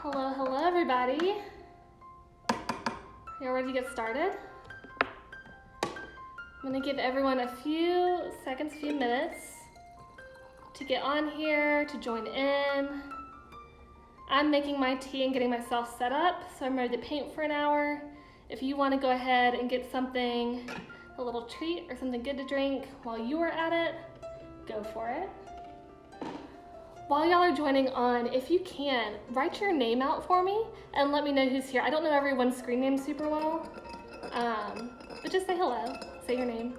Hello everybody. You all ready to get started? I'm gonna give everyone a few seconds, few minutes to get on here, to join in. I'm making my tea and getting myself set up, so I'm ready to paint for an hour. If you wanna go ahead and get something, a little treat or something good to drink while you are at it, go for it. While y'all are joining on, if you can, write your name out for me and let me know who's here. I don't know everyone's screen name super well, but just say hello, say your name.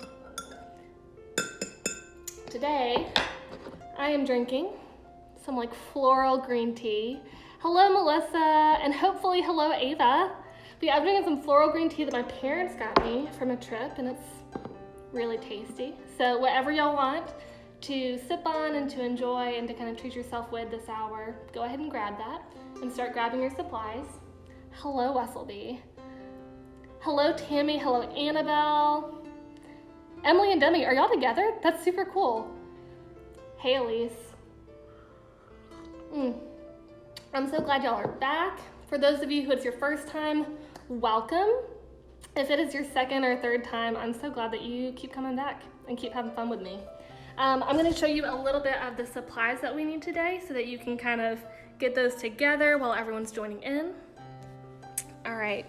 Today, I am drinking some like floral green tea. Hello, Melissa, and hopefully hello, Ava. But yeah, I'm drinking some floral green tea that my parents got me from a trip, and it's really tasty. So whatever y'all want to sip on and to enjoy and to kind of treat yourself with this hour, go ahead and grab that and start grabbing your supplies. Hello, Wesselby. Hello, Tammy. Hello, Annabelle. Emily and Demi, are y'all together? That's super cool. Hey, Elise. I'm so glad y'all are back. For those of you who it's your first time, welcome. If it is your second or third time, I'm so glad that you keep coming back and keep having fun with me. I'm going to show you a little bit of the supplies that we need today so that you can kind of get those together while everyone's joining in. All right,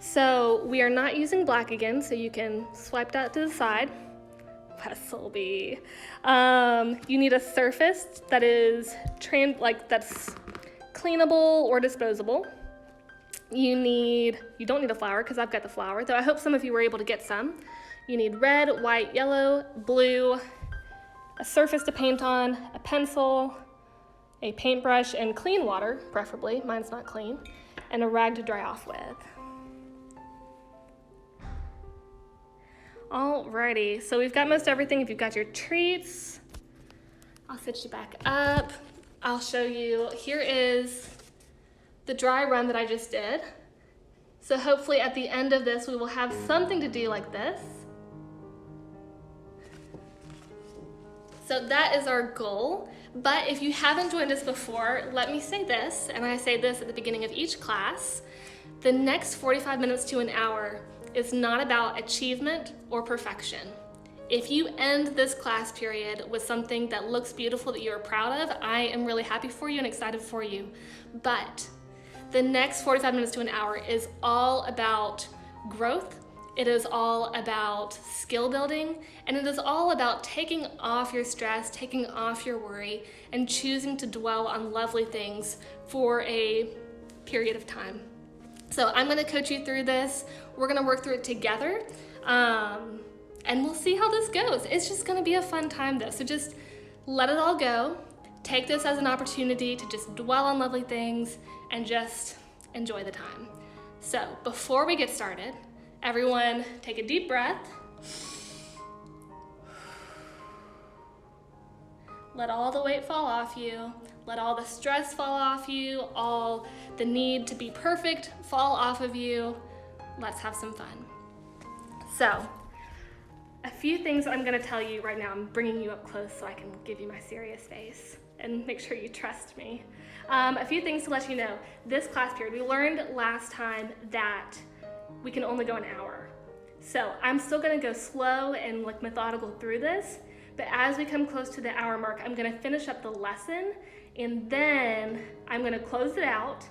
so we are not using black again, so you can swipe that to the side. Wesselby. You need a surface that is that's cleanable or disposable. You don't need a flower because I've got the flower, though I hope some of you were able to get some. You need red, white, yellow, blue, a surface to paint on, a pencil, a paintbrush, and clean water, preferably, mine's not clean, and a rag to dry off with. Alrighty, so we've got most everything. If you've got your treats, I'll sit you back up. I'll show you, here is the dry run that I just did. So hopefully at the end of this, we will have something to do like this. So that is our goal, but if you haven't joined us before, let me say this, and I say this at the beginning of each class, the next 45 minutes to an hour is not about achievement or perfection. If you end this class period with something that looks beautiful that you're proud of, I am really happy for you and excited for you. But the next 45 minutes to an hour is all about growth. It is all about skill building, and it is all about taking off your stress, taking off your worry, and choosing to dwell on lovely things for a period of time. So I'm gonna coach you through this. We're gonna work through it together, and we'll see how this goes. It's just gonna be a fun time though, so just let it all go. Take this as an opportunity to just dwell on lovely things and just enjoy the time. So before we get started, everyone take a deep breath. Let all the weight fall off you. Let all the stress fall off you. All the need to be perfect fall off of you. Let's have some fun. So, a few things I'm gonna tell you right now. I'm bringing you up close so I can give you my serious face and make sure you trust me. A few things to let you know. This class period, we learned last time that we can only go an hour. So I'm still gonna go slow and like methodical through this, but as we come close to the hour mark, I'm gonna finish up the lesson and then I'm gonna close it out,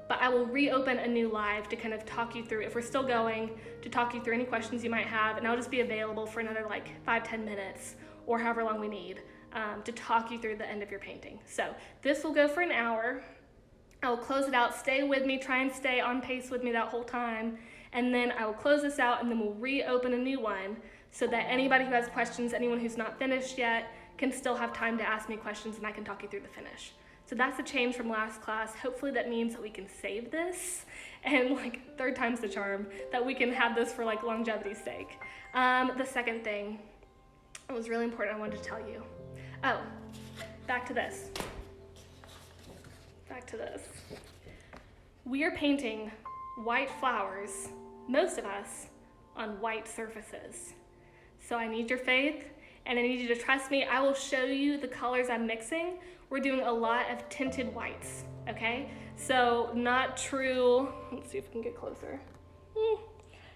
but I will reopen a new live to kind of talk you through, if we're still going, to talk you through any questions you might have, and I'll just be available for another like 5-10 minutes or however long we need to talk you through the end of your painting. So this will go for an hour. I will close it out, stay with me, try and stay on pace with me that whole time, and then I will close this out and then we'll reopen a new one so that anybody who has questions, anyone who's not finished yet, can still have time to ask me questions and I can talk you through the finish. So that's a change from last class. Hopefully that means that we can save this and like third time's the charm, that we can have this for like longevity's sake. The second thing, it was really important I wanted to tell you. Oh, back to this. We are painting white flowers, most of us, on white surfaces. So I need your faith and I need you to trust me. I will show you the colors I'm mixing we're doing a lot of tinted whites, okay? So not true, let's see if we can get closer.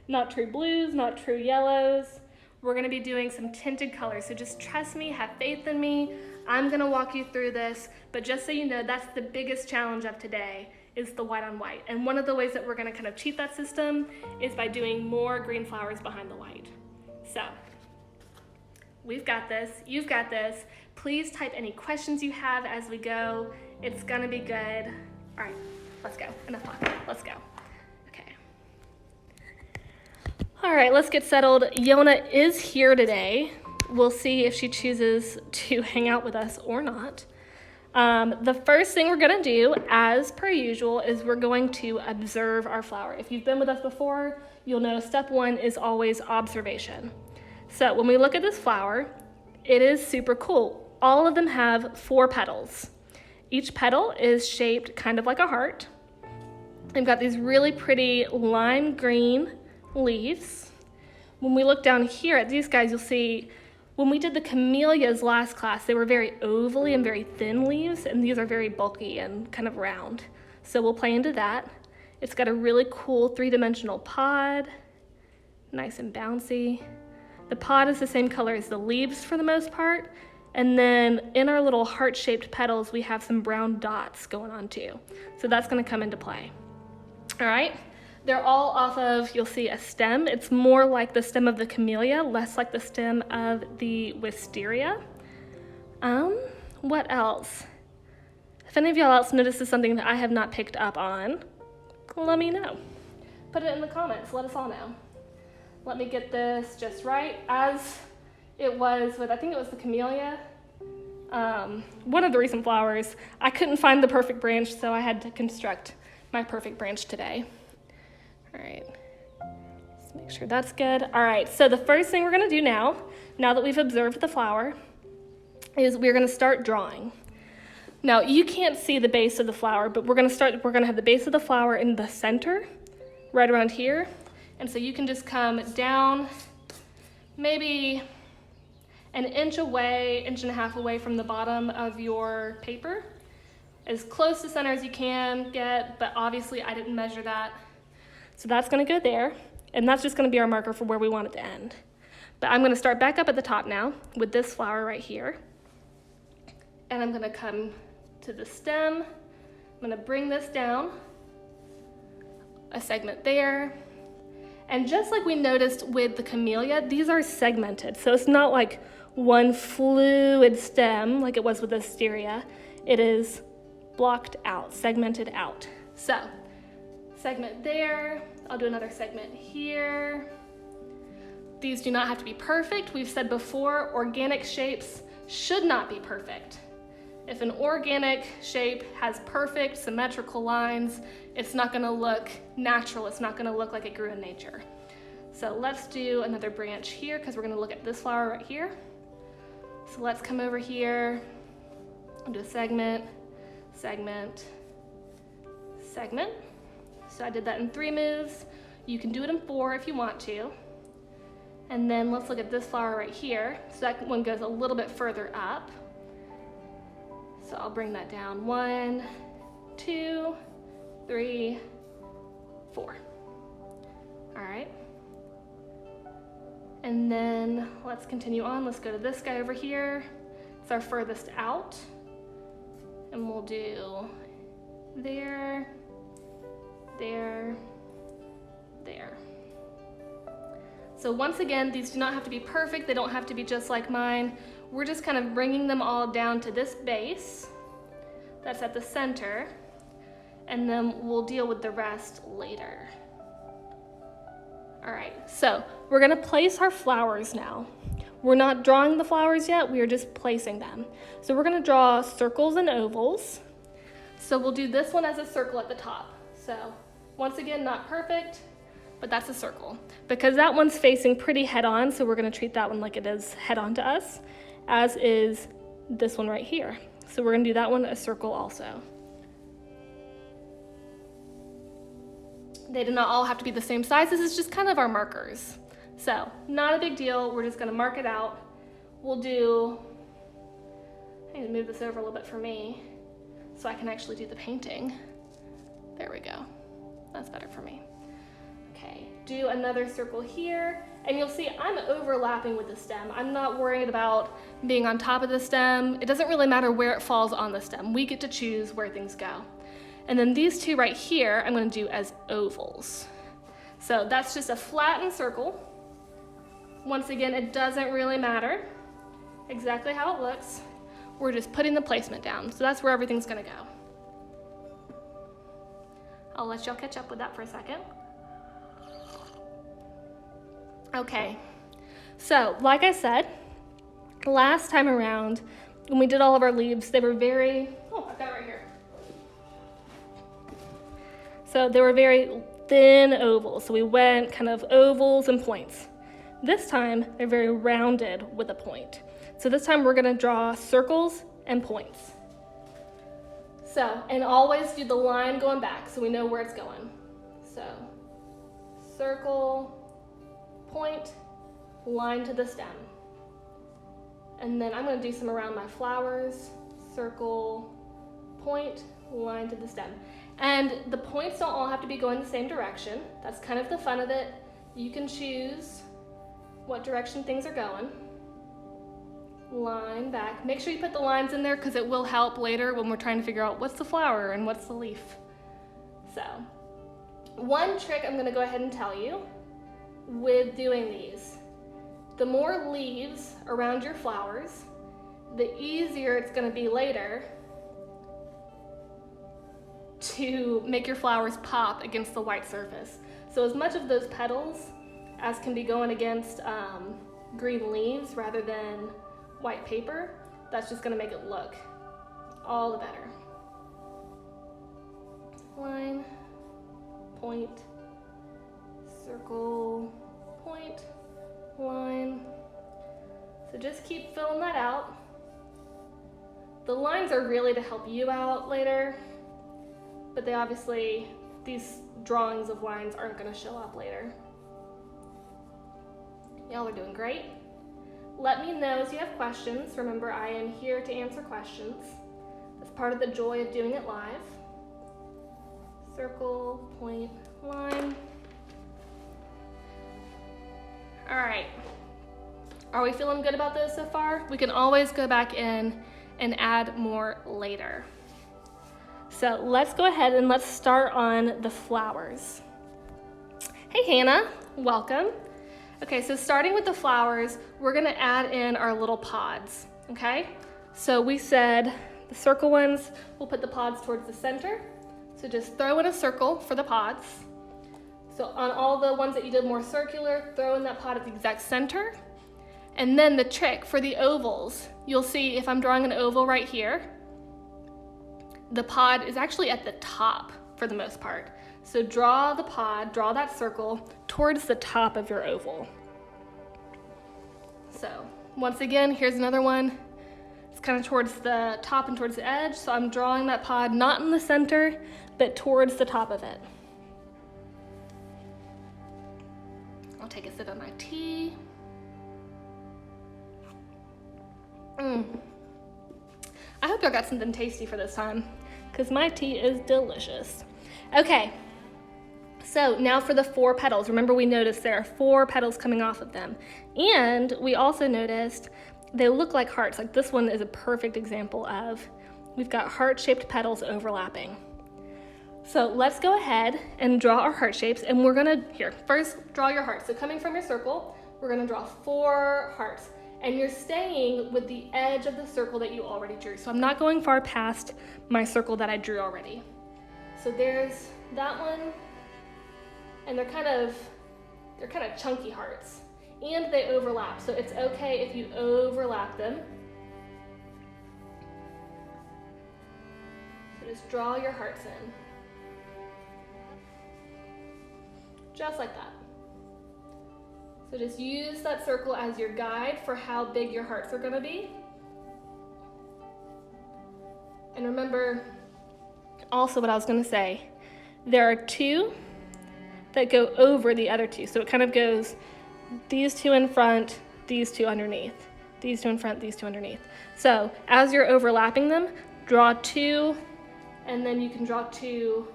Not true blues, not true yellows. We're gonna be doing some tinted colors, so just trust me, have faith in me. I'm gonna walk you through this, but just so you know, that's the biggest challenge of today, is the white on white. And one of the ways that we're gonna kind of cheat that system is by doing more green flowers behind the white. So, we've got this, you've got this. Please type any questions you have as we go. It's gonna be good. All right, let's go, enough talking, let's go. All right, let's get settled. Yona is here today. We'll see if she chooses to hang out with us or not. The first thing we're gonna do, as per usual, is we're going to observe our flower. If you've been with us before, you'll know step one is always observation. So when we look at this flower, it is super cool. All of them have 4 petals. Each petal is shaped kind of like a heart. They've got these really pretty lime green leaves. When we look down here at these guys, you'll see when we did the camellias last class, they were very ovally and very thin leaves, and these are very bulky and kind of round. So we'll play into that. It's got a really cool 3-dimensional pod, nice and bouncy. The pod is the same color as the leaves for the most part, and then in our little heart-shaped petals, we have some brown dots going on too. So that's gonna come into play. All right. They're all off of, you'll see, a stem. It's more like the stem of the camellia, less like the stem of the wisteria. What else? If any of y'all else notices something that I have not picked up on, let me know. Put it in the comments, let us all know. Let me get this just right. As it was with, I think it was the camellia, one of the recent flowers, I couldn't find the perfect branch, so I had to construct my perfect branch today. All right, let's make sure that's good. All right, so the first thing we're gonna do now that we've observed the flower, is we're gonna start drawing. Now, you can't see the base of the flower, but we're gonna have the base of the flower in the center, right around here. And so you can just come down maybe an inch away, 1.5 inches away from the bottom of your paper. As close to center as you can get, but obviously I didn't measure that. So that's gonna go there, and that's just gonna be our marker for where we want it to end. But I'm gonna start back up at the top now with this flower right here. And I'm gonna come to the stem. I'm gonna bring this down, a segment there. And just like we noticed with the camellia, these are segmented. So it's not like one fluid stem like it was with the wisteria. It is blocked out, segmented out. So, segment there, I'll do another segment here. These do not have to be perfect. We've said before, organic shapes should not be perfect. If an organic shape has perfect symmetrical lines, it's not gonna look natural. It's not gonna look like it grew in nature. So let's do another branch here because we're gonna look at this flower right here. So let's come over here and do a segment, segment, segment. So I did that in 3 moves. You can do it in 4 if you want to. And then let's look at this flower right here. So that one goes a little bit further up. So I'll bring that down. 1, 2, 3, 4. All right. And then let's continue on. Let's go to this guy over here. It's our furthest out. And we'll do there, there, there. So once again, these do not have to be perfect. They don't have to be just like mine. We're just kind of bringing them all down to this base that's at the center, and then we'll deal with the rest later. All right, so we're gonna place our flowers now. We're not drawing the flowers yet, we are just placing them. So we're gonna draw circles and ovals. So we'll do this one as a circle at the top. So once again, not perfect, but that's a circle. Because that one's facing pretty head on, so we're gonna treat that one like it is head on to us, as is this one right here. So we're gonna do that one a circle also. They do not all have to be the same size. This is just kind of our markers. So not a big deal. We're just gonna mark it out. We'll do I need to move this over a little bit for me so I can actually do the painting. There we go. That's better for me. Okay, do another circle here, and you'll see I'm overlapping with the stem. I'm not worried about being on top of the stem. It doesn't really matter where it falls on the stem. We get to choose where things go. And then these two right here, I'm gonna do as ovals. So that's just a flattened circle. Once again, it doesn't really matter exactly how it looks. We're just putting the placement down. So that's where everything's gonna go. I'll let y'all catch up with that for a second. Okay, so like I said, last time around, when we did all of our leaves, they were very, oh, I've got it right here. So they were very thin ovals. So we went kind of ovals and points. This time, they're very rounded with a point. So this time we're gonna draw circles and points. So, and always do the line going back so we know where it's going. So, circle, point, line to the stem. And then I'm gonna do some around my flowers, circle, point, line to the stem. And the points don't all have to be going the same direction. That's kind of the fun of it. You can choose what direction things are going. Line back. Make sure you put the lines in there because it will help later when we're trying to figure out what's the flower and what's the leaf. So, one trick I'm gonna go ahead and tell you with doing these. The more leaves around your flowers, the easier it's gonna be later to make your flowers pop against the white surface. So as much of those petals as can be going against green leaves rather than white paper, that's just gonna make it look all the better. Line, point, circle, point, line. So just keep filling that out. The lines are really to help you out later, but they obviously, these drawings of lines aren't gonna show up later. Y'all are doing great. Let me know if you have questions. Remember, I am here to answer questions. That's part of the joy of doing it live. Circle, point, line. All right. Are we feeling good about those so far? We can always go back in and add more later. So let's go ahead and let's start on the flowers. Hey Hannah, welcome. Okay, so starting with the flowers, we're gonna add in our little pods, okay? So we said the circle ones, we'll put the pods towards the center. So just throw in a circle for the pods. So on all the ones that you did more circular, throw in that pod at the exact center. And then the trick for the ovals, you'll see if I'm drawing an oval right here, the pod is actually at the top for the most part. So draw the pod, draw that circle towards the top of your oval. So once again, here's another one. It's kind of towards the top and towards the edge. So I'm drawing that pod not in the center, but towards the top of it. I'll take a sip of my tea. I hope y'all got something tasty for this time, because my tea is delicious. Okay, so now for the 4 petals. Remember, we noticed there are 4 petals coming off of them. And we also noticed they look like hearts. Like this one is a perfect example of, we've got heart-shaped petals overlapping. So let's go ahead and draw our heart shapes, and we're gonna, here, first draw your heart. So coming from your circle, we're gonna draw 4 hearts. And you're staying with the edge of the circle that you already drew. So I'm not going far past my circle that I drew already. So there's that one, and they're kind of chunky hearts, and they overlap. So it's okay if you overlap them. So just draw your hearts in. Just like that. So just use that circle as your guide for how big your hearts are gonna be. And remember, also what I was gonna say, there are 2 that go over the other 2. So it kind of goes these 2 in front, these 2 underneath. these two in front, these two underneath. So as you're overlapping them, draw two, and then you can draw two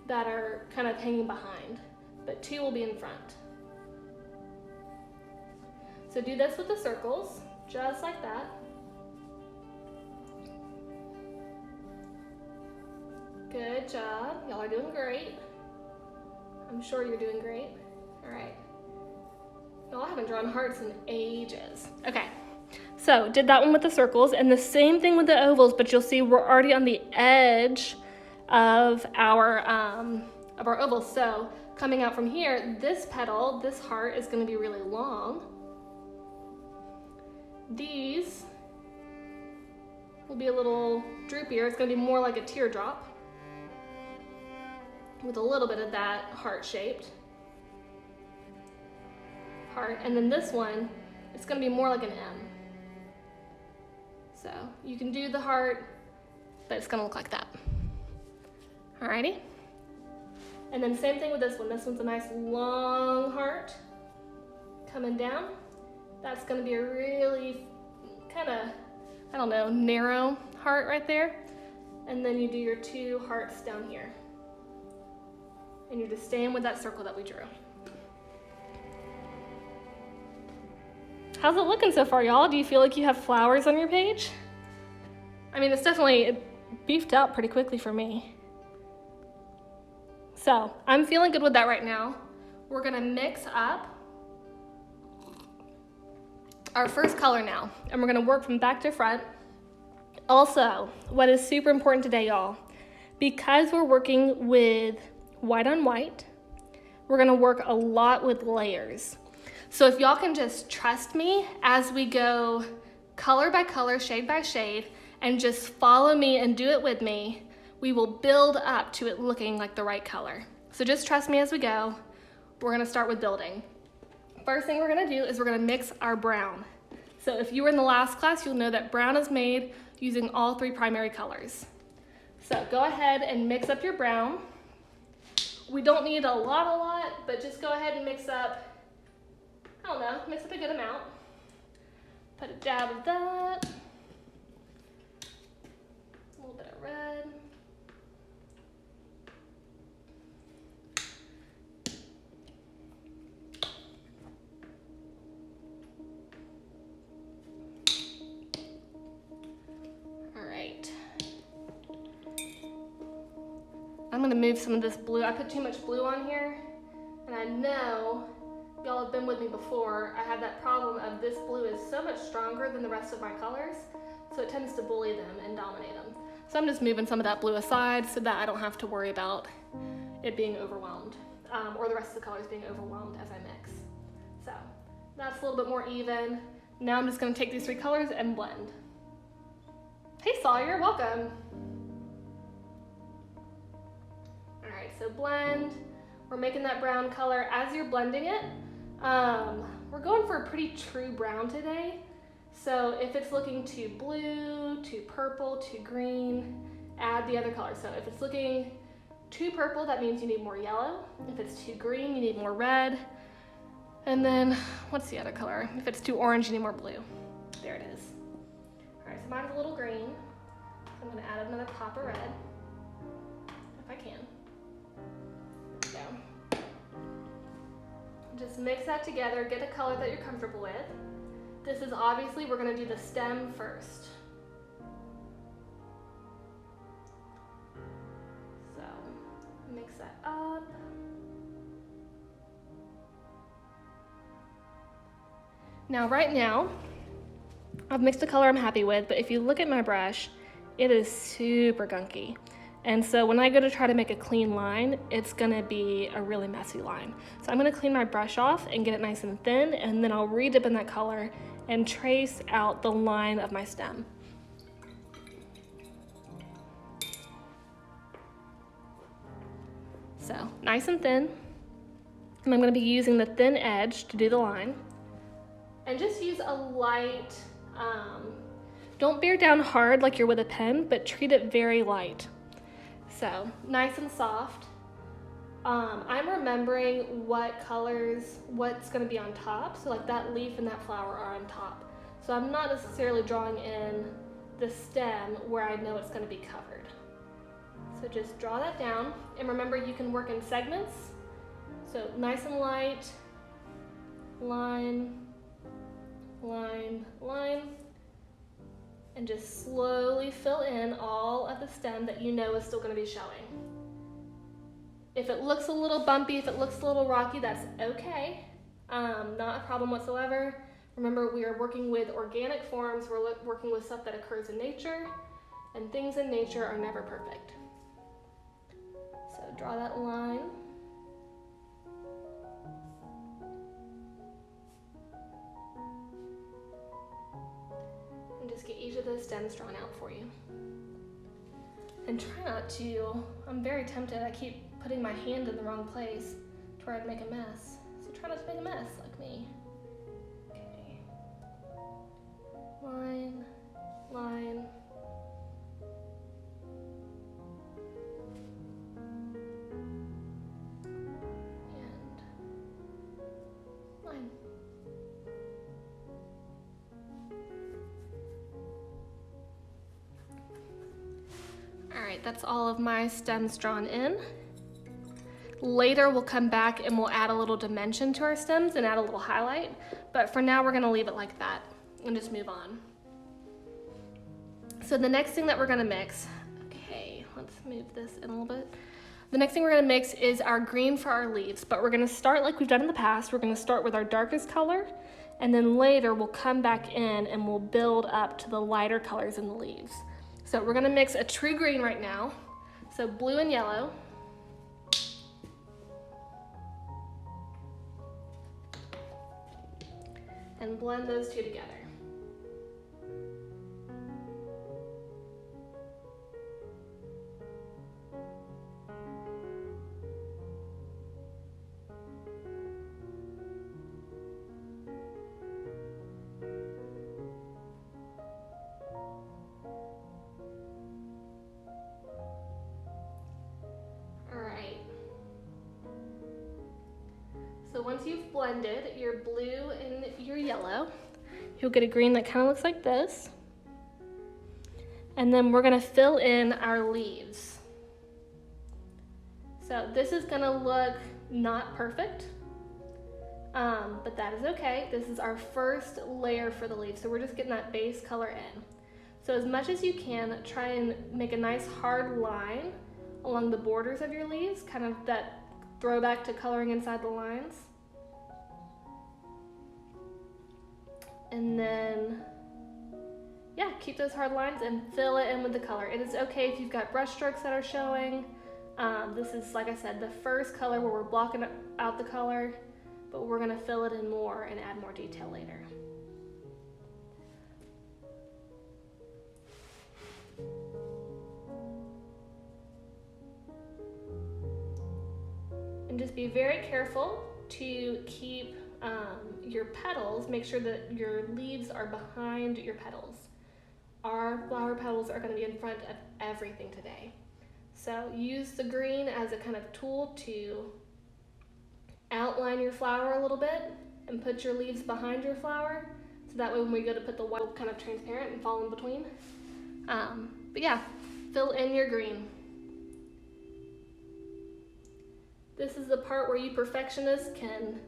that are kind of hanging behind, but two will be in front. So do this with the circles, just like that. Good job, y'all are doing great. I'm sure you're doing great. All right. Y'all haven't drawn hearts in ages. Okay, so did that one with the circles, and the same thing with the ovals, but you'll see we're already on the edge of our ovals. So coming out from here, this petal, this heart is gonna be really long. These will be a little droopier. It's gonna be more like a teardrop with a little bit of that heart-shaped heart. And then this one, it's gonna be more like an M. So you can do the heart, but it's gonna look like that. Alrighty? And then same thing with this one. This one's a nice long heart coming down. That's gonna be a really kind of, I don't know, narrow heart right there. And then you do your two hearts down here. And you're just staying with that circle that we drew. How's it looking so far, y'all? Do you feel like you have flowers on your page? I mean, it beefed out pretty quickly for me. So I'm feeling good with that right now. We're gonna mix up our first color now, and we're gonna work from back to front. Also, what is super important today, y'all, because we're working with white on white, we're gonna work a lot with layers. So if y'all can just trust me as we go color by color, shade by shade, and just follow me and do it with me, we will build up to it looking like the right color. So just trust me as we go. We're gonna start with building. First thing we're gonna do is we're gonna mix our brown. So if you were in the last class, you'll know that brown is made using all three primary colors. So go ahead and mix up your brown. We don't need a lot, but just go ahead and mix up, I don't know, mix up a good amount. Put a dab of that. A little bit of red. All right. I'm gonna move some of this blue. I put too much blue on here, and I know y'all have been with me before. I have that problem of this blue is so much stronger than the rest of my colors, so it tends to bully them and dominate them. So I'm just moving some of that blue aside so that I don't have to worry about it being overwhelmed, or the rest of the colors being overwhelmed as I mix. So that's a little bit more even. Now I'm just gonna take these three colors and blend. Hey Sawyer, welcome. All right, so blend. We're making that brown color. As you're blending it, we're going for a pretty true brown today. So if it's looking too blue, too purple, too green, add the other color. So if it's looking too purple, that means you need more yellow. If it's too green, you need more red. And then, what's the other color? If it's too orange, you need more blue. There it is. All right, so mine's a little green. So I'm gonna add another pop of red, if I can. There we go. Just mix that together, get a color that you're comfortable with. This is obviously, we're gonna do the stem first. So, mix that up. Now, right now, I've mixed a color I'm happy with, but if you look at my brush, it is super gunky. And so when I go to try to make a clean line, it's gonna be a really messy line. So I'm gonna clean my brush off and get it nice and thin, and then I'll re-dip in that color and trace out the line of my stem. So nice and thin. And I'm gonna be using the thin edge to do the line. And just use a light, don't bear down hard like you're with a pen, but treat it very light. So nice and soft. I'm remembering what colors, what's gonna be on top. So like that leaf and that flower are on top. So I'm not necessarily drawing in the stem where I know it's going to be covered. So just draw that down, and remember you can work in segments. So nice and light, line, line, line, and just slowly fill in all of the stem that you know is still going to be showing. If it looks a little bumpy, if it looks a little rocky, that's okay. Not a problem whatsoever. Remember, we are working with organic forms. We're working with stuff that occurs in nature, and things in nature are never perfect. So draw that line. And just get each of those stems drawn out for you. And try not to, I'm very tempted, I keep putting my hand in the wrong place to where I'd make a mess. So try not to make a mess like me. Okay. Line, line. And line. All right, that's all of my stems drawn in. Later we'll come back and we'll add a little dimension to our stems and add a little highlight, but for now we're gonna leave it like that and just move on. So the next thing that we're gonna mix, okay, let's move this in a little bit. The next thing we're gonna mix is our green for our leaves, but we're gonna start like we've done in the past. We're gonna start with our darkest color, and then later we'll come back in and we'll build up to the lighter colors in the leaves. So we're gonna mix a true green right now. So blue and yellow. And blend those two together. So once you've blended your blue and your yellow, you'll get a green that kind of looks like this. And then we're gonna fill in our leaves. So this is gonna look not perfect, but that is okay. This is our first layer for the leaves. So we're just getting that base color in. So as much as you can, try and make a nice hard line along the borders of your leaves, kind of that throwback to coloring inside the lines. And then, yeah, keep those hard lines and fill it in with the color. It is okay if you've got brush strokes that are showing. This is, like I said, the first color where we're blocking out the color, but we're gonna fill it in more and add more detail later. And just be very careful to keep your petals, make sure that your leaves are behind your petals. Our flower petals are going to be in front of everything today. So use the green as a kind of tool to outline your flower a little bit and put your leaves behind your flower. So that way when we go to put the white, it'll kind of transparent and fall in between. But yeah, fill in your green. This is the part where you perfectionists can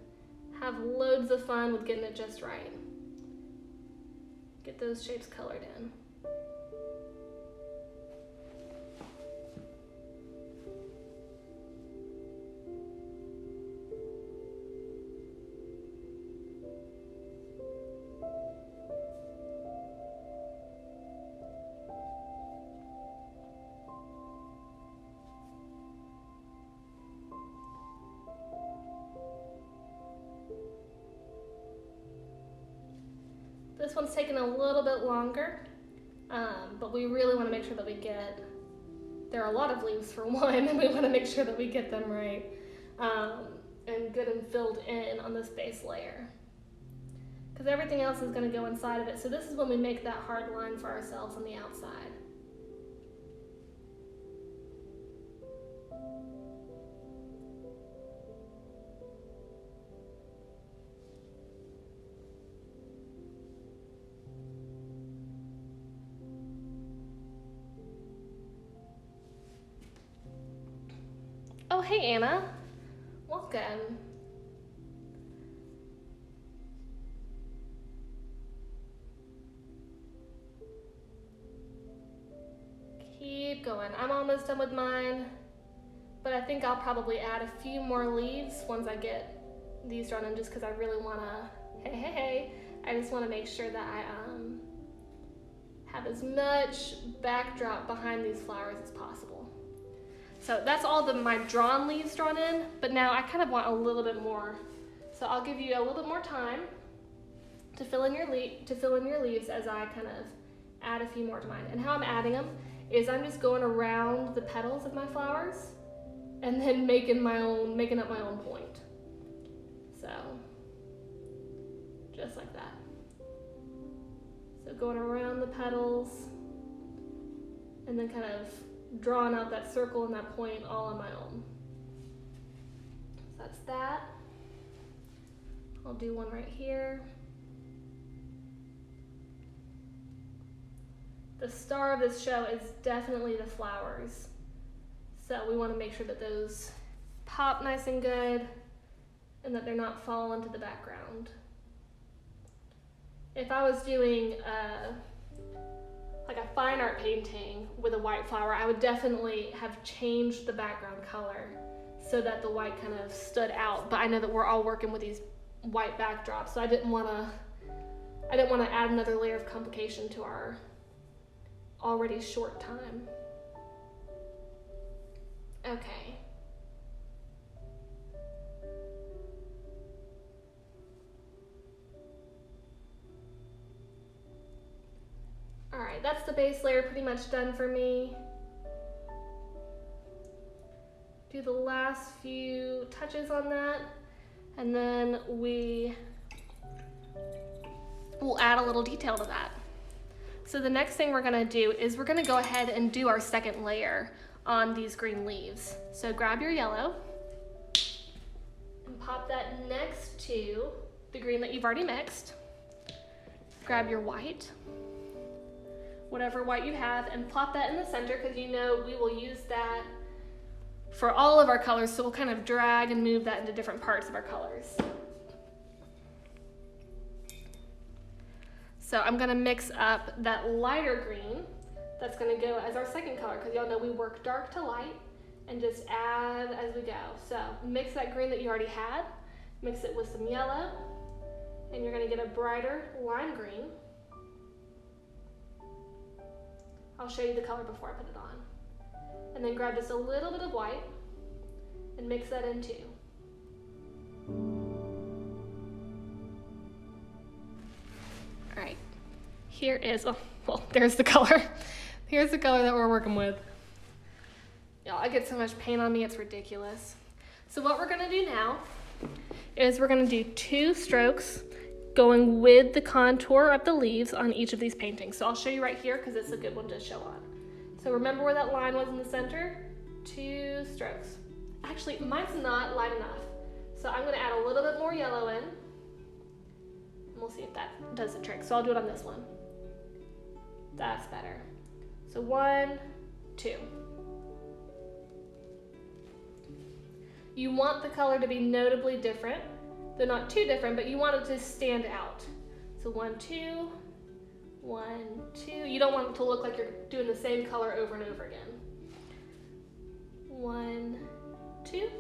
have loads of fun with getting it just right. Get those shapes colored in. This one's taking a little bit longer, but we really want to make sure that we get, there are a lot of leaves for one, and we want to make sure that we get them right and good and filled in on this base layer. Because everything else is going to go inside of it. So this is when we make that hard line for ourselves on the outside. Oh, hey Anna, welcome. Keep going. I'm almost done with mine, but I think I'll probably add a few more leaves once I get these drawn in, just because I really want to, hey, I just want to make sure that I have as much backdrop behind these flowers as possible. So that's all my drawn leaves drawn in, but now I kind of want a little bit more. So I'll give you a little bit more time to fill in your leaves as I kind of add a few more to mine. And how I'm adding them is I'm just going around the petals of my flowers and then making up my own point. So just like that. So going around the petals and then kind of drawing out that circle and that point all on my own. So that's that. I'll do one right here. The star of this show is definitely the flowers. So we want to make sure that those pop nice and good and that they're not falling to the background. If I was doing like a fine art painting with a white flower, I would definitely have changed the background color so that the white kind of stood out. But I know that we're all working with these white backdrops, so I didn't want to add another layer of complication to our already short time. Okay. All right, that's the base layer pretty much done for me. Do the last few touches on that, and then we'll add a little detail to that. So the next thing we're gonna do is we're gonna go ahead and do our second layer on these green leaves. So grab your yellow and pop that next to the green that you've already mixed. Grab your white, whatever white you have, and plop that in the center, because you know we will use that for all of our colors, so we'll kind of drag and move that into different parts of our colors. So I'm gonna mix up that lighter green that's gonna go as our second color, because y'all know we work dark to light and just add as we go. So mix that green that you already had, mix it with some yellow, and you're gonna get a brighter lime green. I'll show you the color before I put it on. And then grab just a little bit of white and mix that in too. All right, here is, well, there's the color. Here's the color that we're working with. Y'all, I get so much paint on me, it's ridiculous. So what we're gonna do now is we're gonna do 2 strokes going with the contour of the leaves on each of these paintings. So I'll show you right here because it's a good one to show on. So remember where that line was in the center? 2 strokes. Actually, mine's not light enough. So I'm gonna add a little bit more yellow in. And we'll see if that does the trick. So I'll do it on this one. That's better. So 1, 2. You want the color to be notably different. They're not too different, but you want it to stand out. So 1, 2, 1, 2. You don't want it to look like you're doing the same color over and over again. 1, 2.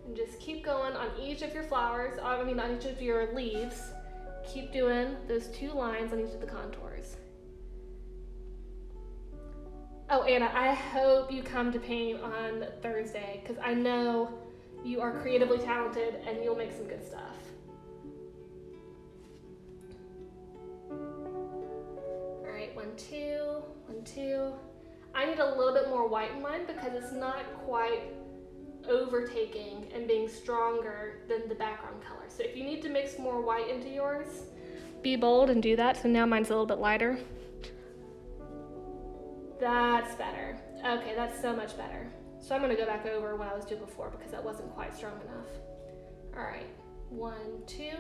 And just keep going on each of your flowers, on each of your leaves. Keep doing those 2 lines on each of the contours. Oh, Anna, I hope you come to paint on Thursday, because I know you are creatively talented and you'll make some good stuff. All right, 1, 2, 1, 2. I need a little bit more white in mine because it's not quite overtaking and being stronger than the background color. So if you need to mix more white into yours, be bold and do that. So now mine's a little bit lighter. That's better. Okay, that's so much better. So I'm gonna go back over what I was doing before because that wasn't quite strong enough. All right, 1, 2.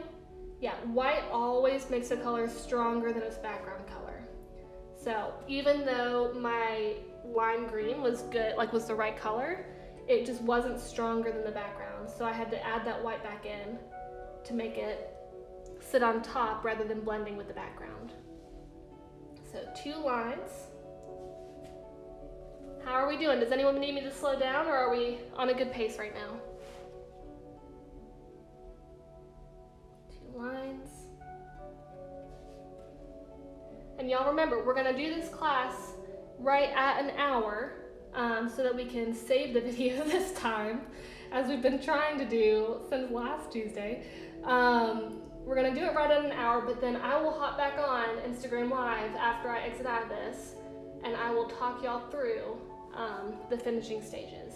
Yeah, white always makes a color stronger than its background color. So even though my lime green was good, was the right color, it just wasn't stronger than the background. So I had to add that white back in to make it sit on top rather than blending with the background. So 2 lines. How are we doing? Does anyone need me to slow down, or are we on a good pace right now? 2 lines. And y'all remember, we're gonna do this class right at an hour so that we can save the video this time, as we've been trying to do since last Tuesday. We're gonna do it right at an hour, but then I will hop back on Instagram Live after I exit out of this, and I will talk y'all through the finishing stages.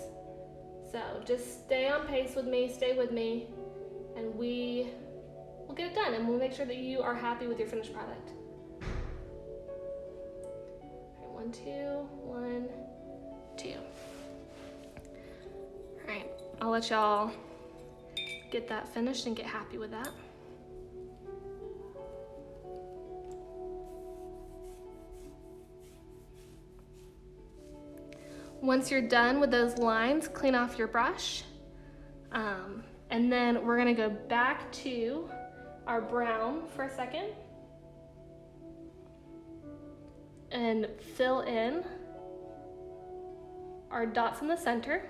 So just stay on pace with me, stay with me, and we will get it done, and we'll make sure that you are happy with your finished product. All right, 1, 2, 1, 2. All right, I'll let y'all get that finished and get happy with that. Once you're done with those lines, clean off your brush. And then we're gonna go back to our brown for a second and fill in our dots in the center.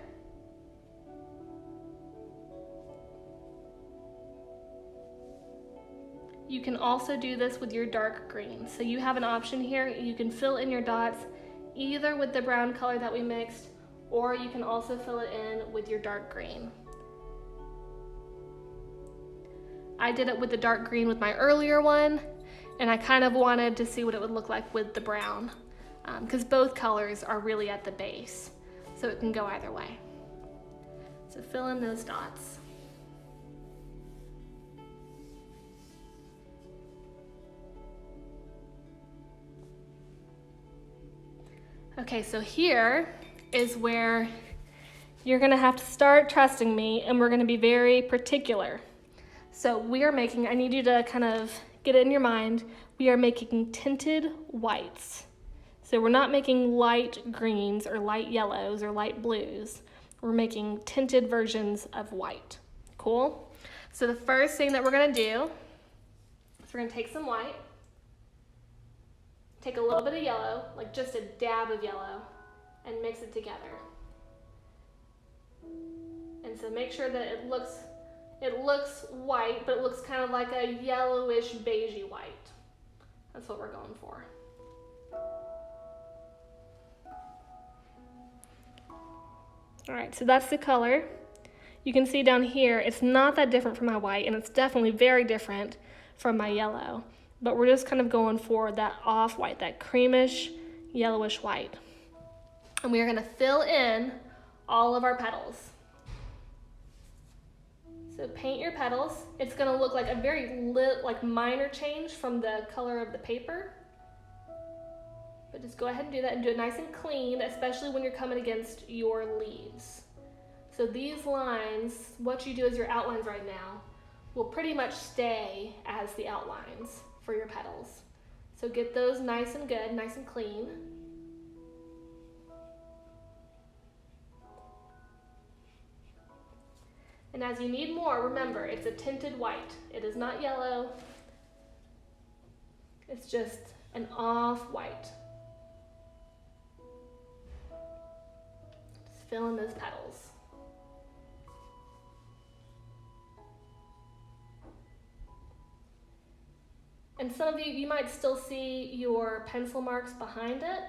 You can also do this with your dark green. So you have an option here. You can fill in your dots either with the brown color that we mixed, or you can also fill it in with your dark green. I did it with the dark green with my earlier one, and I kind of wanted to see what it would look like with the brown, because both colors are really at the base, so it can go either way. So fill in those dots. Okay, so here is where you're gonna have to start trusting me, and we're gonna be very particular. So we are making, I need you to kind of get it in your mind, we are making tinted whites. So we're not making light greens or light yellows or light blues. We're making tinted versions of white. Cool? So the first thing that we're gonna do is we're gonna take some white, take a little bit of yellow, like just a dab of yellow, and mix it together. And so make sure that it looks white, but it looks kind of like a yellowish beigey white. That's what we're going for. All right, so that's the color. You can see down here, it's not that different from my white, and it's definitely very different from my yellow. But we're just kind of going for that off-white, that creamish, yellowish white. And we are gonna fill in all of our petals. So paint your petals. It's gonna look like a very minor change from the color of the paper. But just go ahead and do that, and do it nice and clean, especially when you're coming against your leaves. So these lines, what you do as your outlines right now, will pretty much stay as the outlines for your petals. So get those nice and good, nice and clean. And as you need more, remember, it's a tinted white. It is not yellow. It's just an off-white. Just fill in those petals. And some of you might still see your pencil marks behind it.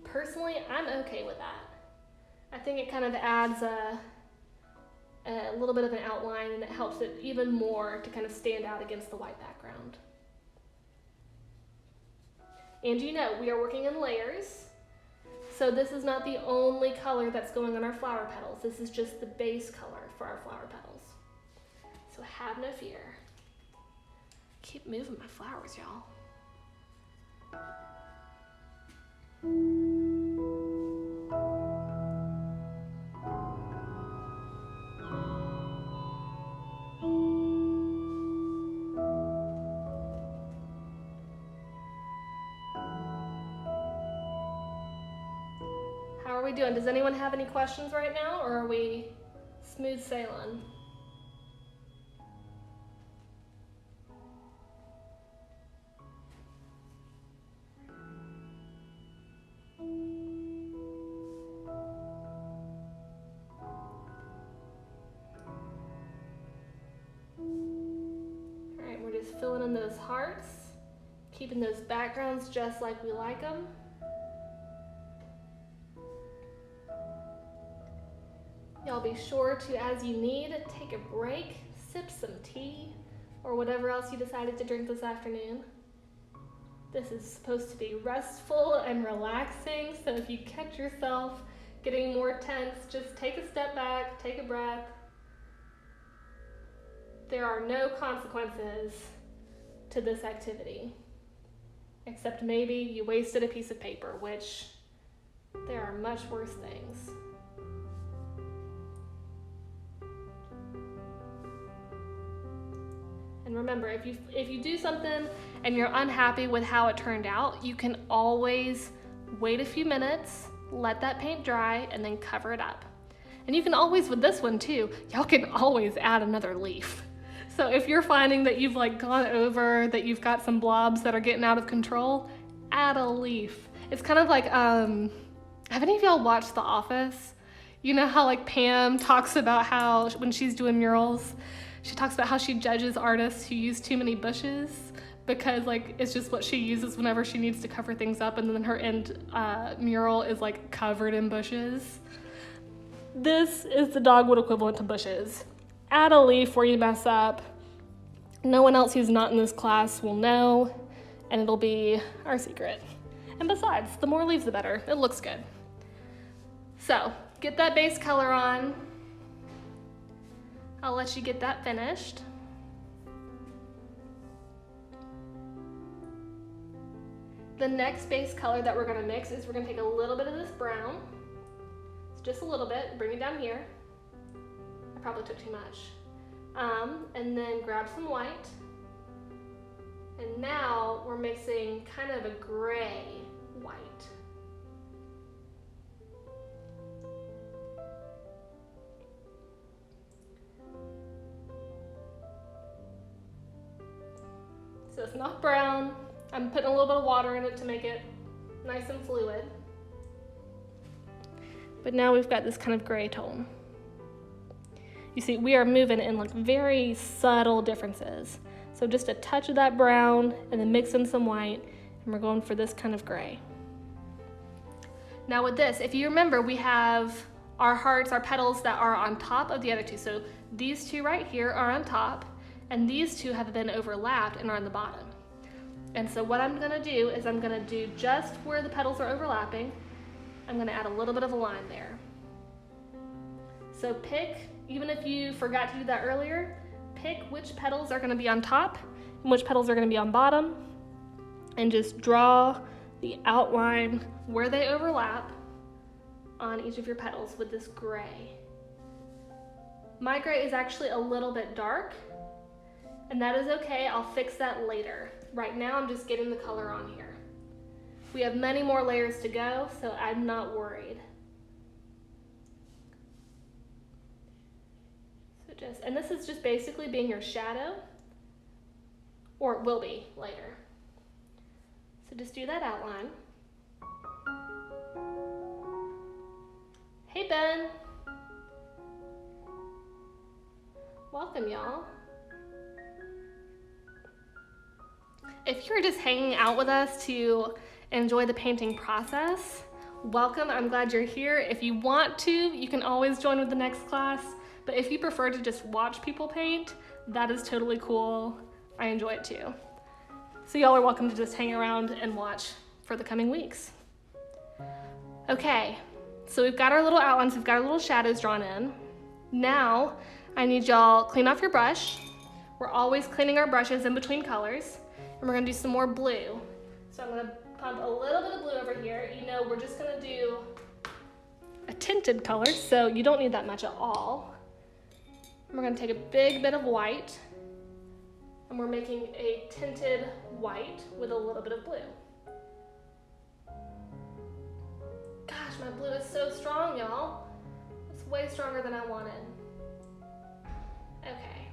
Personally, I'm okay with that. I think it kind of adds a little bit of an outline, and it helps it even more to kind of stand out against the white background. And you know, we are working in layers. So this is not the only color that's going on our flower petals. This is just the base color for our flower petals. So have no fear. Keep moving my flowers, y'all. How are are we doing? Does anyone have any questions right now, or are we smooth sailing? All right, we're just filling in those hearts, keeping those backgrounds just like we like them. Y'all be sure to, as you need, take a break, sip some tea, or whatever else you decided to drink this afternoon. This is supposed to be restful and relaxing, so if you catch yourself getting more tense, just take a step back, take a breath. There are no consequences to this activity, except maybe you wasted a piece of paper, which there are much worse things. And remember, if you do something and you're unhappy with how it turned out, you can always wait a few minutes, let that paint dry, and then cover it up. And you can always, with this one too, y'all can always add another leaf. So if you're finding that you've gone over, that you've got some blobs that are getting out of control, add a leaf. It's kind of like, have any of y'all watched The Office? You know how Pam talks about how when she's doing murals, she talks about how she judges artists who use too many bushes because it's just what she uses whenever she needs to cover things up, and then her end mural is covered in bushes. This is the dogwood equivalent to bushes. Add a leaf where you mess up. No one else who's not in this class will know, and it'll be our secret. And besides, the more leaves the better. It looks good. So, get that base color on. I'll let you get that finished. The next base color that we're gonna mix is we're gonna take a little bit of this brown, just a little bit, bring it down here. I probably took too much. And then grab some white. And now we're mixing kind of a gray white. So it's not brown. I'm putting a little bit of water in it to make it nice and fluid. But now we've got this kind of gray tone. You see, we are moving in very subtle differences. So just a touch of that brown and then mix in some white, and we're going for this kind of gray. Now with this, if you remember, we have our hearts, our petals that are on top of the other two. So these two right here are on top, and these two have been overlapped and are on the bottom. And so what I'm gonna do is I'm gonna do just where the petals are overlapping, I'm gonna add a little bit of a line there. So pick, even if you forgot to do that earlier, pick which petals are gonna be on top and which petals are gonna be on bottom, and just draw the outline where they overlap on each of your petals with this gray. My gray is actually a little bit dark, and that is okay, I'll fix that later. Right now I'm just getting the color on here. We have many more layers to go, so I'm not worried. So and this is just basically being your shadow, or it will be later. So just do that outline. Hey Ben. Welcome y'all. If you're just hanging out with us to enjoy the painting process, welcome, I'm glad you're here. If you want to, you can always join with the next class, but if you prefer to just watch people paint, that is totally cool. I enjoy it too. So y'all are welcome to just hang around and watch for the coming weeks. Okay, so we've got our little outlines, we've got our little shadows drawn in. Now, I need y'all clean off your brush. We're always cleaning our brushes in between colors. And we're gonna do some more blue. So I'm gonna pump a little bit of blue over here. You know, we're just gonna do a tinted color, so you don't need that much at all. And we're gonna take a big bit of white, and we're making a tinted white with a little bit of blue. Gosh, my blue is so strong, y'all. It's way stronger than I wanted. Okay.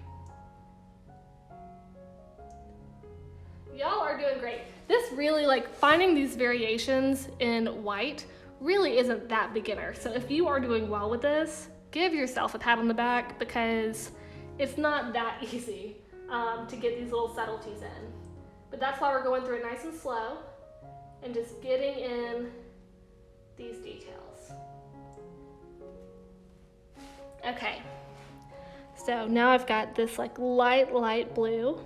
Y'all are doing great. This really, like, finding these variations in white really isn't that beginner. So if you are doing well with this, give yourself a pat on the back, because it's not that easy to get these little subtleties in. But that's why we're going through it nice and slow and just getting in these details. Okay, so now I've got this like light blue.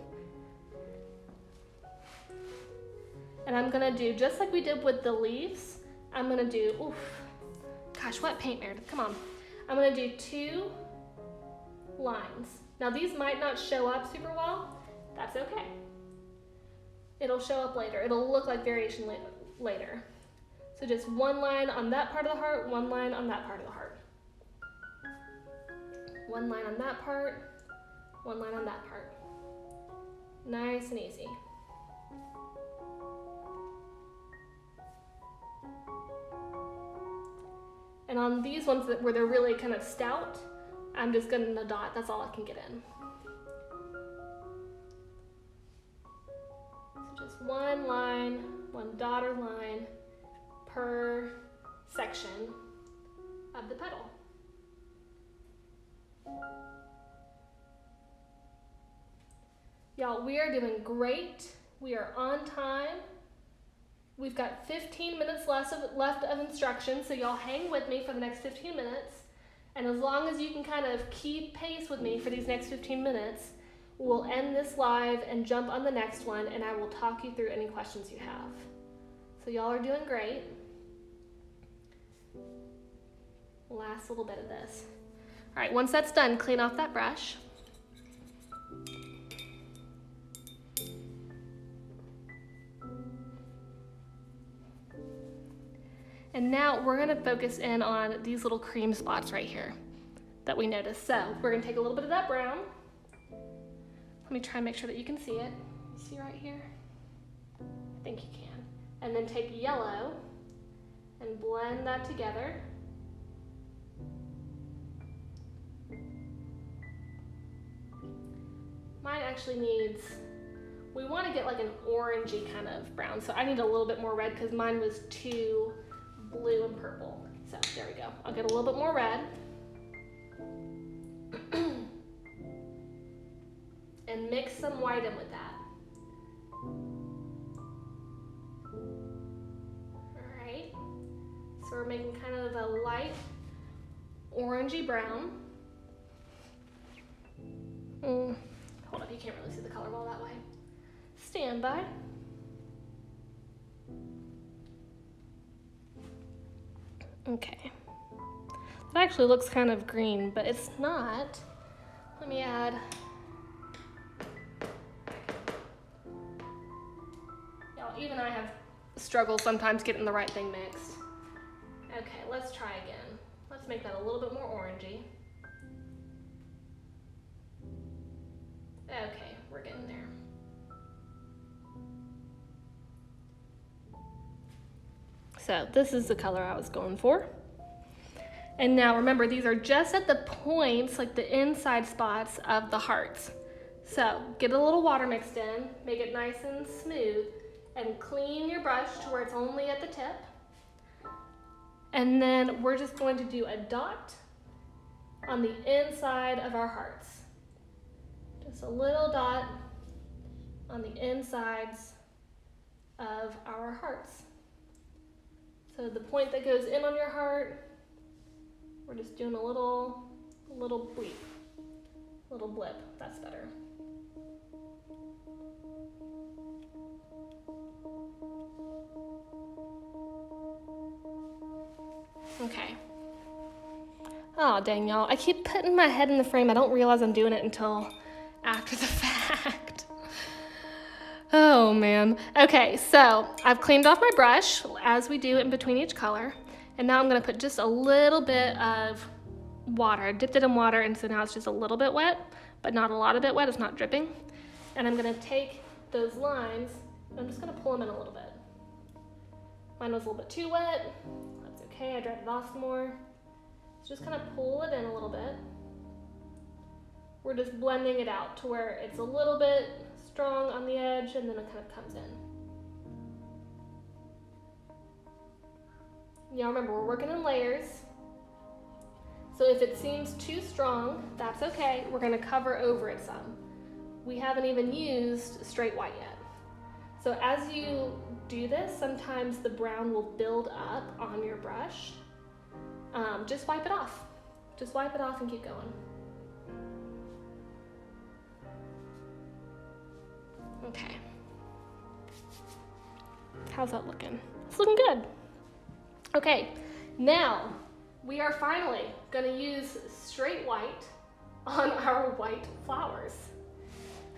And I'm gonna do, just like we did with the leaves, I'm gonna do, oof, gosh, what paint, Meredith, come on. I'm gonna do 2 lines. Now these might not show up super well, that's okay. It'll show up later. It'll look like variation later. So just 1 line on that part of the heart, 1 line on that part of the heart. 1 line on that part, 1 line on that part. Nice and easy. And on these ones where they're really kind of stout, I'm just gonna dot, that's all I can get in. So just 1 line, 1 dotted line per section of the petal. Y'all, we are doing great. We are on time. We've got 15 minutes left of instructions, so y'all hang with me for the next 15 minutes. And as long as you can kind of keep pace with me for these next 15 minutes, we'll end this live and jump on the next one, and I will talk you through any questions you have. So y'all are doing great. Last little bit of this. All right, once that's done, clean off that brush. And now we're gonna focus in on these little cream spots right here that we noticed. So we're gonna take a little bit of that brown. Let me try and make sure that you can see it. You see right here? I think you can. And then take yellow and blend that together. Mine actually needs, we wanna get like an orangey kind of brown. So I need a little bit more red because mine was too blue and purple. So there we go. I'll get a little bit more red. And mix some white in with that. All right. So we're making kind of a light orangey brown. Hold up, you can't really see the color well that way. Stand by. Okay, that actually looks kind of green, but it's not. Let me add. Y'all, even I have struggled sometimes getting the right thing mixed. Okay, let's try again. Let's make that a little bit more orangey. Okay, we're getting there. So this is the color I was going for. And now remember, these are just at the points, like the inside spots of the hearts. So get a little water mixed in, make it nice and smooth, and clean your brush to where it's only at the tip. And then we're just going to do a dot on the inside of our hearts. Just a little dot on the insides of our hearts. So the point that goes in on your heart, we're just doing a little bleep, little blip, that's better. Okay. Oh, dang, y'all. I keep putting my head in the frame. I don't realize I'm doing it until after the fact. Oh, man. Okay, so I've cleaned off my brush, as we do in between each color. And now I'm going to put just a little bit of water. I dipped it in water, and so now it's just a little bit wet, but not a lot of it wet. It's not dripping. And I'm going to take those lines, and I'm just going to pull them in a little bit. Mine was a little bit too wet. That's Okay, I dried it off some more. So just kind of pull it in a little bit. We're just blending it out to where it's a little bit strong on the edge and then it kind of comes in. Now remember, we're working in layers. So if it seems too strong, that's okay. We're gonna cover over it some. We haven't even used straight white yet. So as you do this, sometimes the brown will build up on your brush. Just wipe it off. Just wipe it off and keep going. Okay. How's that looking? It's looking good. Okay, now we are finally gonna use straight white on our white flowers.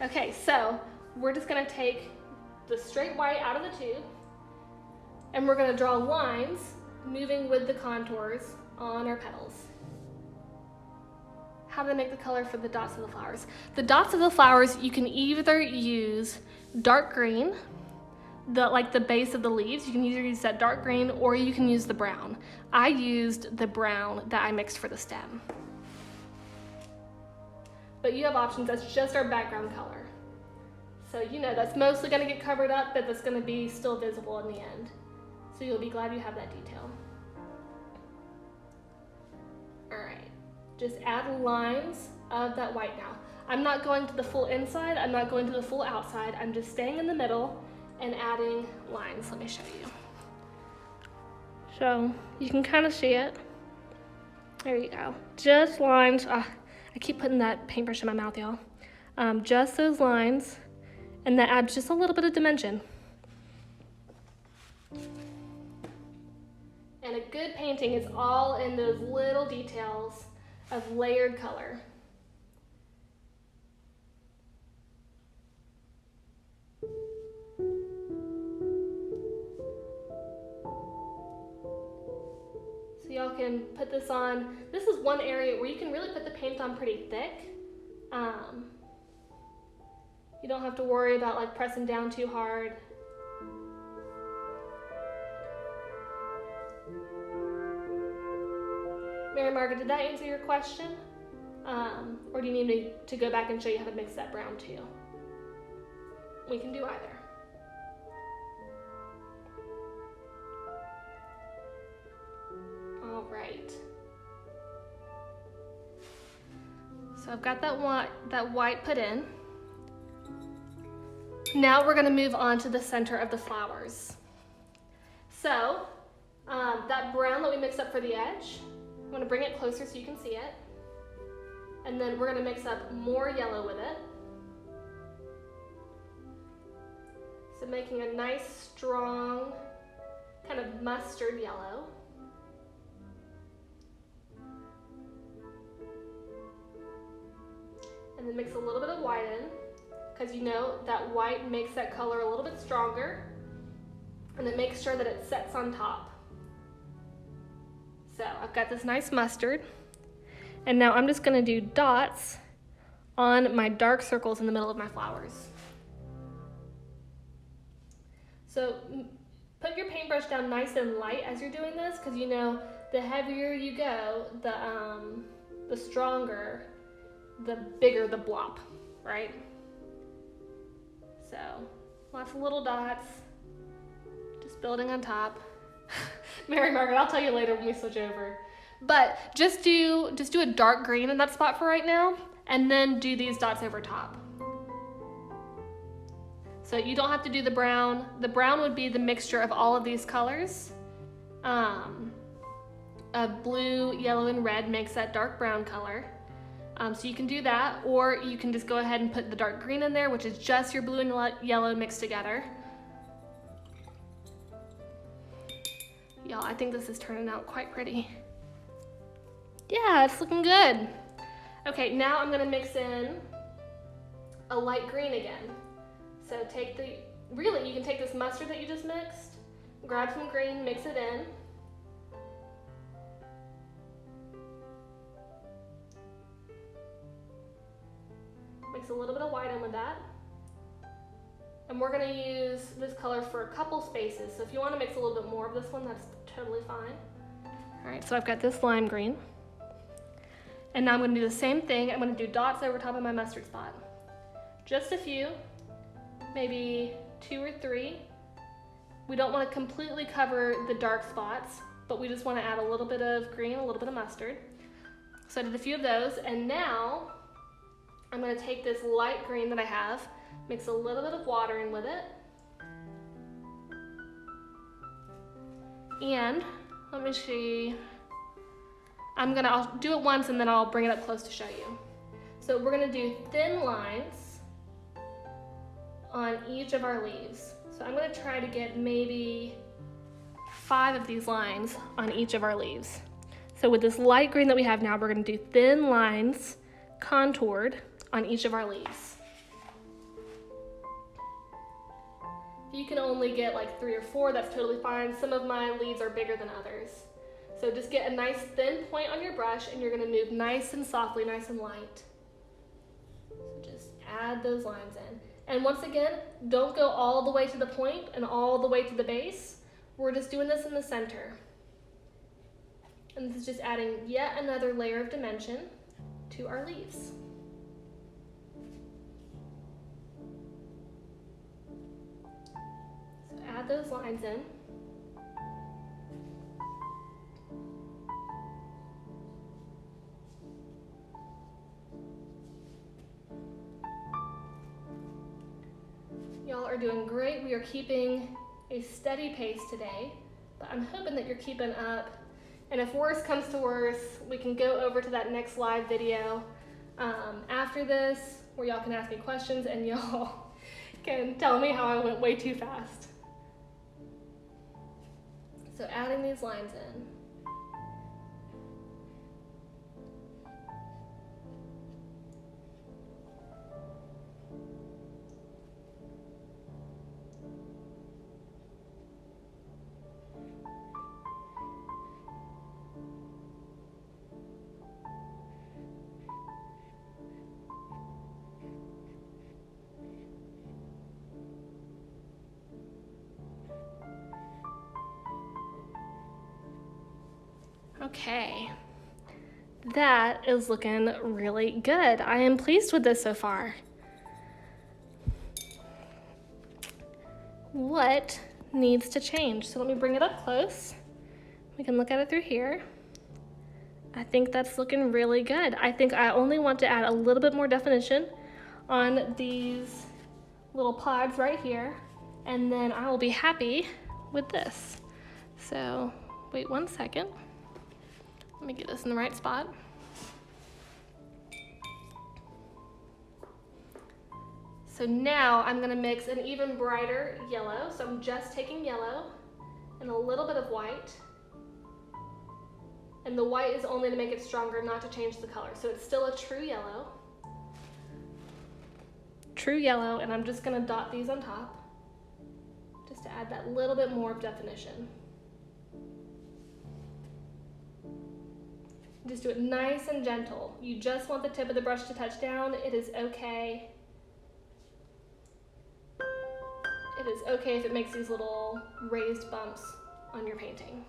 Okay, so we're just gonna take the straight white out of the tube and we're gonna draw lines moving with the contours on our petals. How do they make the color for the dots of the flowers? The dots of the flowers, you can either use dark green, like the base of the leaves, you can either use that dark green or you can use the brown. I used the brown that I mixed for the stem. But you have options, that's just our background color. So you know that's mostly gonna get covered up, but that's gonna be still visible in the end. So you'll be glad you have that detail. All right, just add lines of that white now. I'm not going to the full inside, I'm not going to the full outside, I'm just staying in the middle and adding lines. Let me show you. So you can kind of see it. There you go. Just lines. I keep putting that paintbrush in my mouth, y'all. Just those lines, and that adds just a little bit of dimension. And a good painting is all in those little details of layered color. So y'all can put this on. This is one area where you can really put the paint on pretty thick. You don't have to worry about like pressing down too hard. Mary Margaret, did that answer your question? Or do you need me to go back and show you how to mix that brown too? We can do either. All right. So I've got that white put in. Now we're gonna move on to the center of the flowers. So that brown that we mixed up for the edge, I'm gonna bring it closer so you can see it. And then we're gonna mix up more yellow with it. So making a nice, strong, kind of mustard yellow. And then mix a little bit of white in, because you know that white makes that color a little bit stronger, and it makes sure that it sets on top. So I've got this nice mustard, and now I'm just gonna do dots on my dark circles in the middle of my flowers. So put your paintbrush down nice and light as you're doing this, because you know the heavier you go, the stronger, the bigger the blob, right? So lots of little dots, just building on top. Mary Margaret, I'll tell you later when we switch over. But just do a dark green in that spot for right now, and then do these dots over top. So you don't have to do the brown. The brown would be the mixture of all of these colors. Blue, yellow, and red makes that dark brown color. So you can do that, or you can just go ahead and put the dark green in there, which is just your blue and yellow mixed together. Y'all, I think this is turning out quite pretty. Yeah, it's looking good. Okay, now I'm gonna mix in a light green again. So you can take this mustard that you just mixed, grab some green, mix it in. Mix a little bit of white in with that. And we're gonna use this color for a couple spaces. So if you wanna mix a little bit more of this one, that's totally fine. All right, so I've got this lime green. And now I'm gonna do the same thing. I'm gonna do dots over top of my mustard spot. Just a few, maybe 2 or 3. We don't wanna completely cover the dark spots, but we just wanna add a little bit of green, a little bit of mustard. So I did a few of those, and now I'm gonna take this light green that I have, mix a little bit of water in with it. And let me see, I'll do it once and then I'll bring it up close to show you. So we're gonna do thin lines on each of our leaves. So I'm gonna try to get maybe 5 of these lines on each of our leaves. So with this light green that we have now, we're gonna do thin lines contoured on each of our leaves. If you can only get like 3 or 4, that's totally fine. Some of my leaves are bigger than others. So just get a nice thin point on your brush and you're gonna move nice and softly, nice and light. So just add those lines in. And once again, don't go all the way to the point and all the way to the base. We're just doing this in the center. And this is just adding yet another layer of dimension to our leaves. So add those lines in. Y'all are doing great. We are keeping a steady pace today, but I'm hoping that you're keeping up. And if worse comes to worse, we can go over to that next live video after this, where y'all can ask me questions and y'all can tell me how I went way too fast. So adding these lines in. Okay, that is looking really good. I am pleased with this so far. What needs to change? So let me bring it up close. We can look at it through here. I think that's looking really good. I think I only want to add a little bit more definition on these little pods right here, and then I will be happy with this. So wait 1 second. Let me get this in the right spot. So now I'm gonna mix an even brighter yellow. So I'm just taking yellow and a little bit of white. And the white is only to make it stronger, not to change the color. So it's still a true yellow. True yellow, and I'm just gonna dot these on top just to add that little bit more of definition. Just do it nice and gentle. You just want the tip of the brush to touch down. It is okay. It is okay if it makes these little raised bumps on your painting.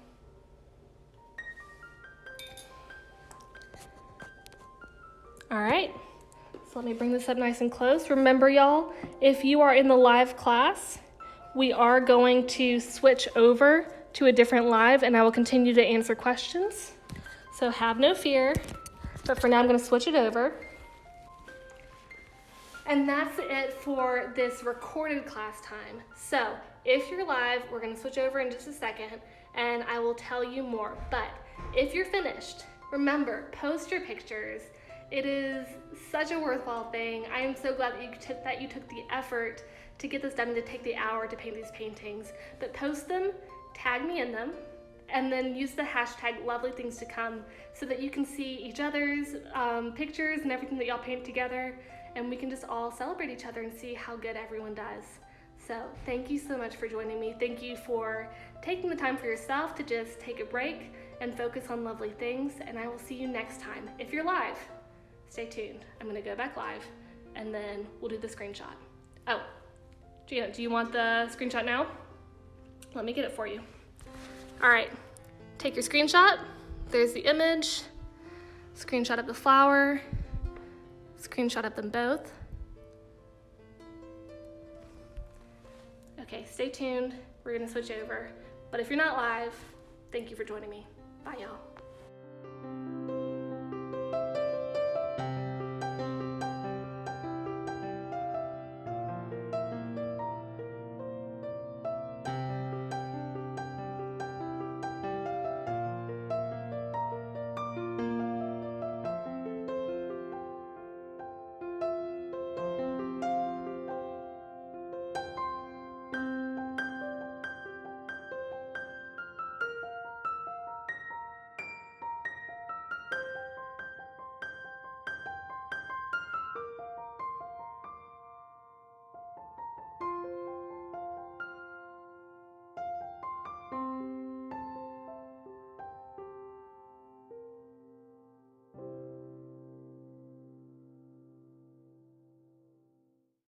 All right, so let me bring this up nice and close. Remember y'all, if you are in the live class, we are going to switch over to a different live and I will continue to answer questions. So have no fear, but for now I'm gonna switch it over. And that's it for this recorded class time. So if you're live, we're gonna switch over in just a second and I will tell you more. But if you're finished, remember, post your pictures. It is such a worthwhile thing. I am so glad that you took the effort to get this done and to take the hour to paint these paintings. But post them, tag me in them, and then use the hashtag LovelyThingsToCome so that you can see each other's pictures and everything that y'all paint together, and we can just all celebrate each other and see how good everyone does. So thank you so much for joining me. Thank you for taking the time for yourself to just take a break and focus on lovely things, and I will see you next time. If you're live, stay tuned. I'm gonna go back live and then we'll do the screenshot. Oh, Gina, do you want the screenshot now? Let me get it for you. All right, take your screenshot. there's the image, screenshot of the flower, screenshot of them both. Okay, stay tuned. We're gonna switch over. But if you're not live, thank you for joining me. Bye, y'all.